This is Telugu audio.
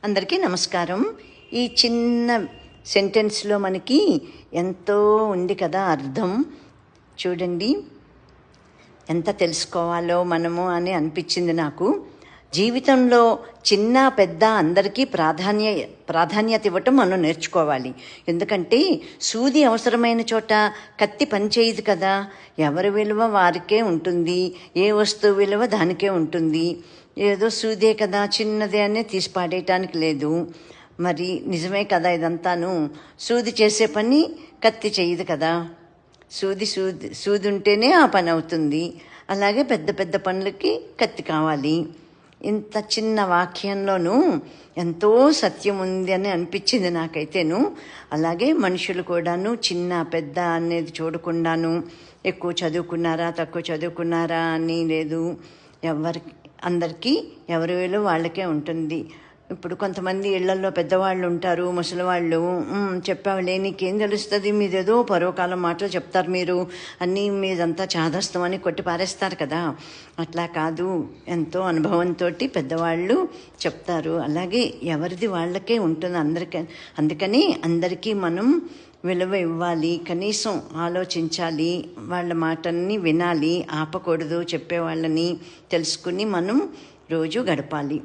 అందరికీ నమస్కారం. ఈ చిన్న సెంటెన్స్లో మనకి ఎంతో ఉంది కదా అర్థం. చూడండి, ఎంత తెలుసుకోవాలో మనము అని అనిపించింది నాకు. జీవితంలో చిన్న పెద్ద అందరికీ ప్రాధాన్యత ఇవ్వటం మనం నేర్చుకోవాలి. ఎందుకంటే సూది అవసరమైన చోట కత్తి పనిచేయదు కదా. ఎవరి విలువ వారికే ఉంటుంది, ఏ వస్తువు విలువ దానికే ఉంటుంది. ఏదో సూదే కదా, చిన్నదే అనే తీసి పాడేయటానికి లేదు. మరి నిజమే కదా ఇదంతాను. సూది చేసే పని కత్తి చేయదు కదా. సూది ఉంటేనే ఆ పని అవుతుంది. అలాగే పెద్ద పెద్ద పనులకి కత్తి కావాలి. ఇంత చిన్న వాక్యంలోనూ ఎంతో సత్యం ఉంది అని అనిపించింది నాకైతేను. అలాగే మనుషులు కూడాను చిన్న పెద్ద అనేది చూడకుండాను ఎక్కువ చదువుకున్నారా తక్కువ చదువుకున్నారా అని లేదు. అందరికీ ఎవరి విలువ వాళ్ళకే ఉంటుంది. ఇప్పుడు కొంతమంది ఇళ్లలో పెద్దవాళ్ళు ఉంటారు, ముసలివాళ్ళు. చెప్పావులే, నీకేం తెలుస్తుంది, మీదేదో పరోకాలం మాటలు చెప్తారు మీరు, అన్నీ మీదంతా చాదస్తం అని కొట్టి పారేస్తారు కదా. అట్లా కాదు, ఎంతో అనుభవంతో పెద్దవాళ్ళు చెప్తారు. అలాగే ఎవరిది వాళ్ళకే ఉంటుంది అందుకని అందరికీ మనం విలువ ఇవ్వాలి, కనీసం ఆలోచించాలి, వాళ్ళ మాటల్ని వినాలి, ఆపకూడదు, చెప్పేవాళ్ళని తెలుసుకుని మనం రోజు గడపాలి.